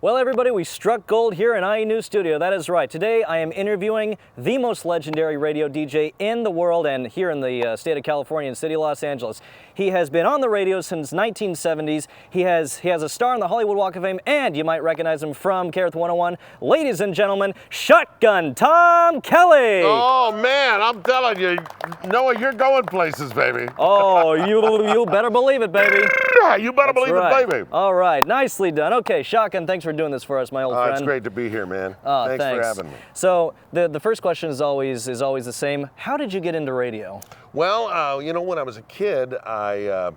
Well, everybody, we struck gold here in IE News Studio. That is right. Today, I am interviewing the most legendary radio DJ in the world and here in the state of California and city of Los Angeles. He has been on the radio since 1970s. He has a star on the Hollywood Walk of Fame, and you might recognize him from Kearth 101. Ladies and gentlemen, Shotgun Tom Kelly. Oh man, I'm telling you, Noah, you're going places, baby. Oh, you better believe it, baby. Yeah, you better believe it, baby. All right, nicely done. Okay, Shotgun, thanks for doing this for us, my old friend. It's great to be here, man. Thanks for having me. So the first question is always the same. How did you get into radio? Well, you know, when I was a kid, I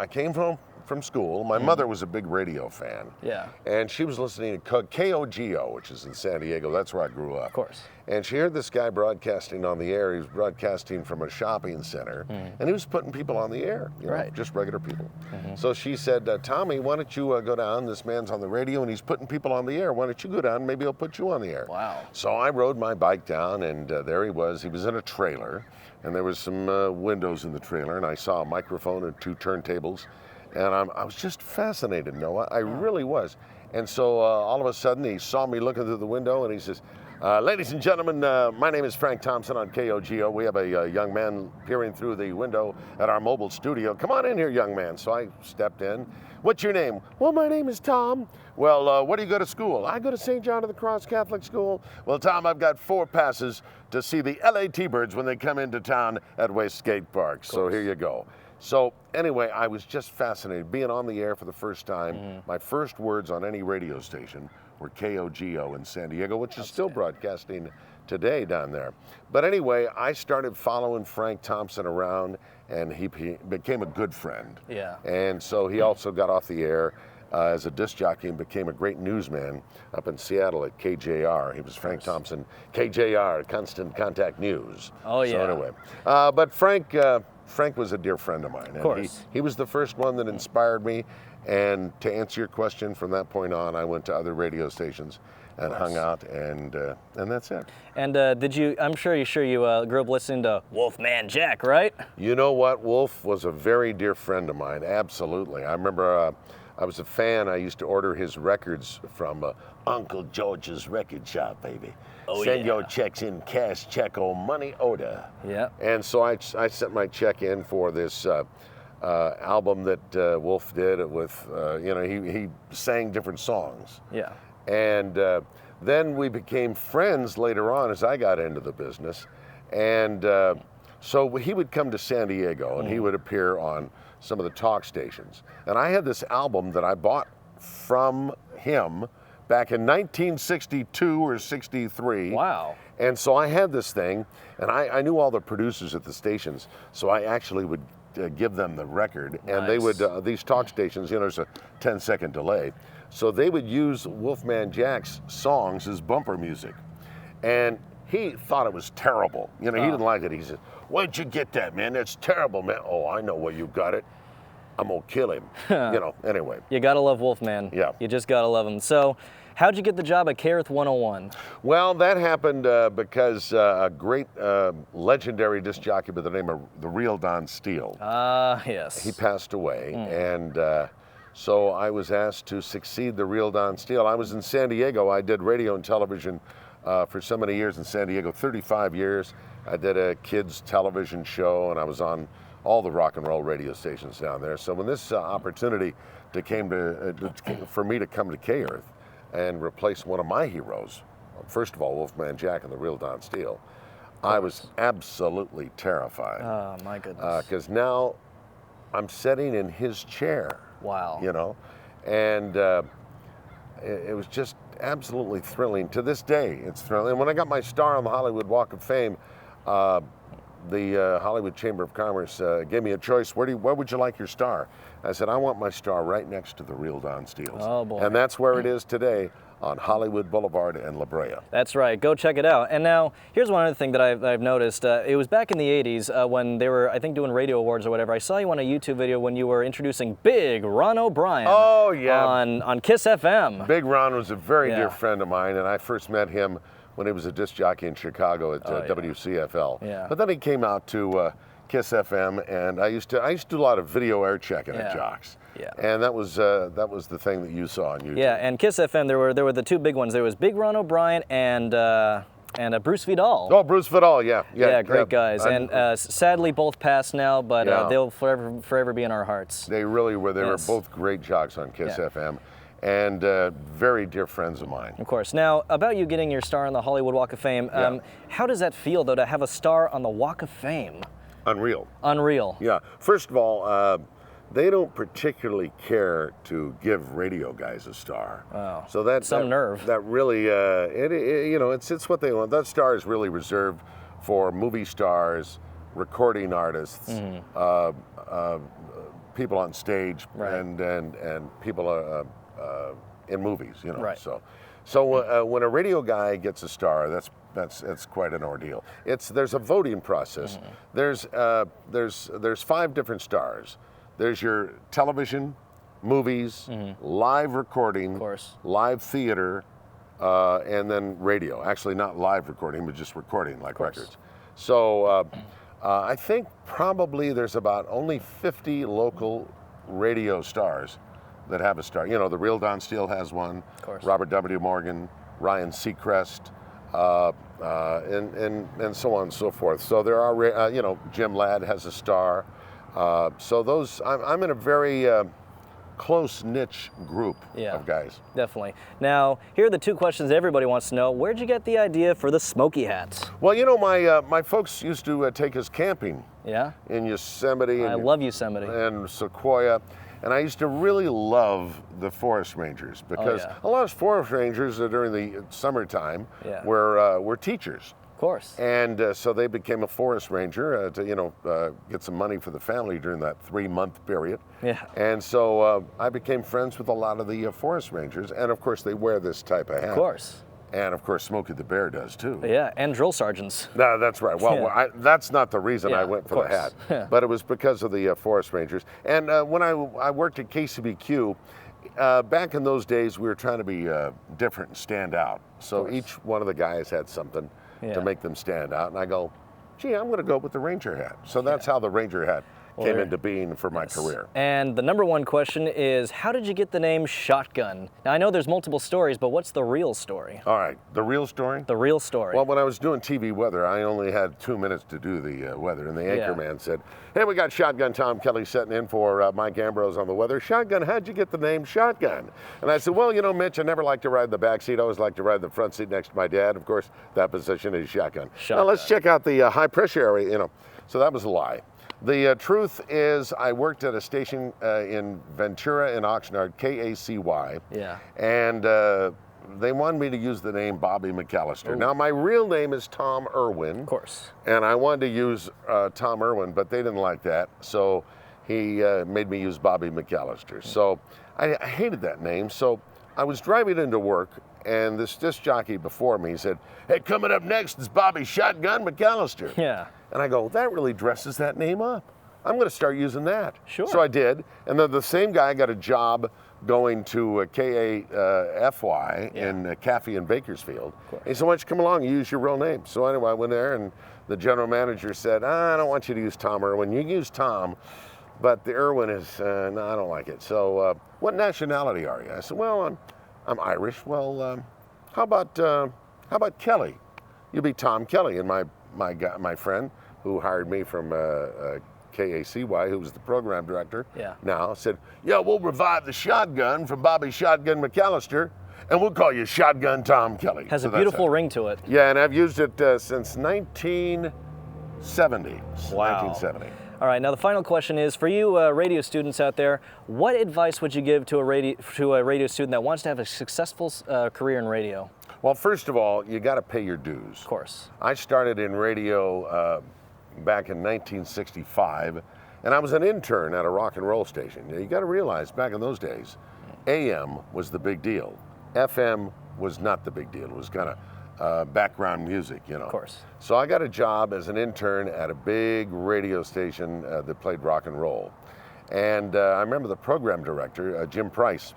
came from school. My mother was a big radio fan. Yeah. And she was listening to KOGO, which is in San Diego. That's where I grew up. Of course. And she heard this guy broadcasting on the air. He was broadcasting from a shopping center, and he was putting people on the air, you know, just regular people. So she said, Tommy, why don't you go down? This man's on the radio, and he's putting people on the air. Why don't you go down? Maybe he'll put you on the air. Wow. So I rode my bike down, and there he was. He was in a trailer, and there was some windows in the trailer, and I saw a microphone and 2 turntables. And I was just fascinated, Noah. I really was. And so all of a sudden, he saw me looking through the window, and he says, ladies and gentlemen, my name is Frank Thompson on KOGO. We have a young man peering through the window at our mobile studio. Come on in here, young man. So I stepped in. What's your name? Well, my name is Tom. Well, where do you go to school? I go to St. John of the Cross Catholic School. Well, Tom, I've got 4 passes to see the LA T-Birds when they come into town at Westgate Park. So here you go. So anyway, I was just fascinated being on the air for the first time. My first words on any radio station were KOGO in San Diego, which is still broadcasting today down there. But anyway, I started following Frank Thompson around, and he became a good friend. Yeah. And so he also got off the air as a disc jockey and became a great newsman up in Seattle at KJR. He was Frank Thompson, KJR, Constant Contact News. Oh, yeah. So anyway, but Frank was a dear friend of mine. Of course. He was the first one that inspired me. And to answer your question, from that point on, I went to other radio stations and hung out, and that's it. And did you? I'm sure you grew up listening to Wolfman Jack, right? You know what? Wolf was a very dear friend of mine. Absolutely. I remember I was a fan. I used to order his records from Uncle George's record shop, baby. Oh, Send your checks in cash, check or money order. Yeah. And so I sent my check in for this album that Wolf did with, you know, he sang different songs. Yeah. And then we became friends later on as I got into the business. And so he would come to San Diego and he would appear on some of the talk stations. And I had this album that I bought from him back in 1962 or 63. Wow. And so I had this thing, and I knew all the producers at the stations, so I actually would give them the record, and they would, these talk stations, you know, there's a 10-second delay, so they would use Wolfman Jack's songs as bumper music. And he thought it was terrible. You know, he didn't like it. He said, where'd you get that, man? That's terrible, man. Oh, I know where you got it. I'm gonna kill him. You know, anyway. You gotta love Wolfman. Yeah. You just gotta love him. So, how'd you get the job at Kearth 101? Well, that happened because a great legendary disc jockey by the name of the real Don Steele. Yes. He passed away, and so I was asked to succeed the real Don Steele. I was in San Diego. I did radio and television for so many years in San Diego, 35 years. I did a kids television show, and I was on all the rock and roll radio stations down there. So when this opportunity for me to come to Kearth and replace one of my heroes, first of all, Wolfman Jack and the real Don Steele, I was absolutely terrified. Oh, my goodness. Because now I'm sitting in his chair. Wow. You know, and it was just absolutely thrilling. To this day, it's thrilling. And when I got my star on the Hollywood Walk of Fame, the Hollywood Chamber of Commerce gave me a choice. Where would you like your star? I said, I want my star right next to the real Don Steele's. Oh, boy. And that's where it is today on Hollywood Boulevard and La Brea. That's right. Go check it out. And now, here's one other thing that I've noticed. It was back in the 80s when they were, I think, doing radio awards or whatever. I saw you on a YouTube video when you were introducing Big Ron O'Brien. Oh, yeah. On Kiss FM. Big Ron was a very dear friend of mine, and I first met him when he was a disc jockey in Chicago at WCFL. Yeah. But then he came out to Kiss FM, and I used to do a lot of video air checking at Jocks. Yeah. And that was the thing that you saw on YouTube. Yeah, and Kiss FM, there were the two big ones. There was Big Ron O'Brien and Bruce Vidal. Oh, Bruce Vidal, yeah. Yeah, great guys. And sadly both passed now, but they'll forever be in our hearts. They really were. They were both great jocks on Kiss FM. And very dear friends of mine. Of course. Now, about you getting your star on the Hollywood Walk of Fame, how does that feel, though, to have a star on the Walk of Fame? Unreal. Unreal. Yeah. First of all, they don't particularly care to give radio guys a star. Wow. So that nerve. That really, it's what they want. That star is really reserved for movie stars, recording artists, people on stage, and people in movies. Right. So when a radio guy gets a star, that's quite an ordeal. There's a voting process. There's 5 different stars. There's your television, movies, live recording, of course, live theater, and then radio. Actually, not live recording, but just recording, like records. So I think probably there's about only 50 local radio stars that have a star. You know, the real Don Steele has one. Of course. Robert W. Morgan, Ryan Seacrest, and so on and so forth. So there are, Jim Ladd has a star. So those, I'm in a very close niche group of guys. Definitely. Now, here are the 2 questions everybody wants to know. Where'd you get the idea for the smoky hats? Well, my folks used to take us camping. Yeah? In Yosemite. I love Yosemite. And Sequoia. And I used to really love the forest rangers because a lot of forest rangers during the summertime were teachers. Of course. And so they became a forest ranger to get some money for the family during that 3-month period. Yeah. And so I became friends with a lot of the forest rangers, and of course they wear this type of hat. Of course. And of course Smokey the Bear does too. Yeah, and drill sergeants. No, that's right. Well, that's not the reason I went for the hat, but it was because of the forest rangers. And when I worked at KCBQ, back in those days we were trying to be different and stand out. So each one of the guys had something to make them stand out. And I go, gee, I'm going to go with the ranger hat. So that's how the ranger hat came into being for my career. And the number 1 question is, how did you get the name Shotgun? Now, I know there's multiple stories, but what's the real story? All right, the real story? The real story. Well, when I was doing TV weather, I only had 2 minutes to do the weather, and the anchorman said, hey, we got Shotgun Tom Kelly setting in for Mike Ambrose on the weather. Shotgun, how'd you get the name Shotgun? And I said, well, Mitch, I never liked to ride in the back seat. I always liked to ride in the front seat next to my dad. Of course, that position is shotgun. Now, let's check out the high pressure area, So that was a lie. The truth is, I worked at a station in Ventura and Oxnard, KACY. Yeah. And they wanted me to use the name Bobby McAllister. Now, my real name is Tom Irwin. Of course. And I wanted to use Tom Irwin, but they didn't like that. So he made me use Bobby McAllister. So I hated that name. So I was driving into work, and this disc jockey before me said, hey, coming up next is Bobby Shotgun McAllister. Yeah. And I go, that really dresses that name up. I'm going to start using that. Sure. So I did. And then the same guy got a job going to KAFY in Caffey and Bakersfield. He said, why don't you come along and use your real name? So anyway, I went there, and the general manager said, I don't want you to use Tom Irwin. You can use Tom, but the Irwin is, no, I don't like it. So what nationality are you? I said, well, I'm Irish. Well, how about Kelly? You'll be Tom Kelly. And my friend who hired me from KACY, who was the program director now, said, yeah, we'll revive the Shotgun from Bobby Shotgun McAllister, and we'll call you Shotgun Tom Kelly. Has a beautiful ring to it. Yeah, and I've used it since 1970. Wow. 1970. All right, now the final question is, for you radio students out there, what advice would you give to a radio student that wants to have a successful career in radio? Well, first of all, you got to pay your dues. Of course. I started in radio back in 1965, and I was an intern at a rock and roll station. You got to realize, back in those days, AM was the big deal. FM was not the big deal. It was kind of background music, Of course. So I got a job as an intern at a big radio station that played rock and roll. And I remember the program director, Jim Price,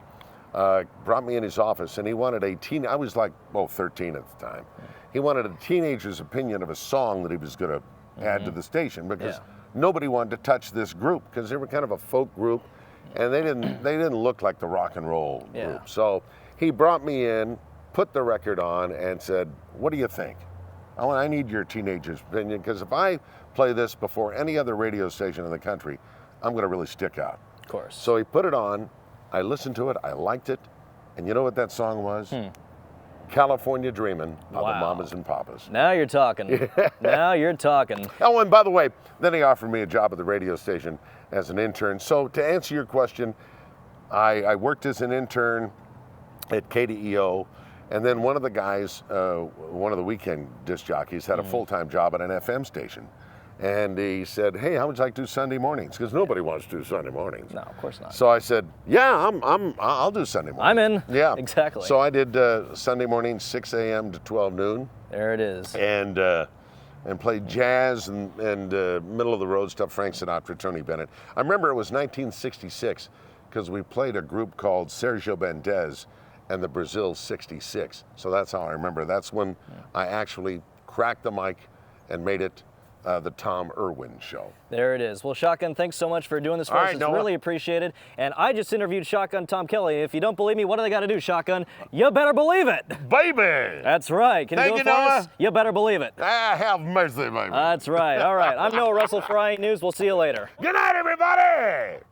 brought me in his office, and he wanted I was like, 13 at the time. He wanted a teenager's opinion of a song that he was going to add to the station, because nobody wanted to touch this group because they were kind of a folk group, and they didn't look like the rock and roll group. So he brought me in, put the record on, and said, "What do you think? I need your teenagers' opinion, because if I play this before any other radio station in the country, I'm going to really stick out." Of course. So he put it on. I listened to it. I liked it. And you know what that song was? California Dreamin' by the Mamas and Papas. Now you're talking. Now you're talking. Oh, and by the way, then he offered me a job at the radio station as an intern. So to answer your question, I worked as an intern at KDEO, and then one of the guys, one of the weekend disc jockeys, had a full-time job at an FM station. And he said, "Hey, how would you like to do Sunday mornings?" Because nobody wants to do Sunday mornings. No, of course not. So I said, "Yeah, I'll do Sunday mornings." I'm in. Yeah, exactly. So I did Sunday mornings, 6 a.m. to 12 noon. There it is. And played jazz and middle of the road stuff. Frank Sinatra, Tony Bennett. I remember it was 1966 because we played a group called Sergio Mendes and the Brazil 66. So that's how I remember. That's when I actually cracked the mic and made it the Tom Irwin Show. There it is. Well, Shotgun, thanks so much for doing this for us. It's really appreciated. And I just interviewed Shotgun Tom Kelly. If you don't believe me, what do they got to do, Shotgun? You better believe it. Baby! That's right. Can you do it for us? You better believe it. Ah, have mercy, baby. That's right. All right. I'm Noah Russell for IE News. We'll see you later. Good night, everybody!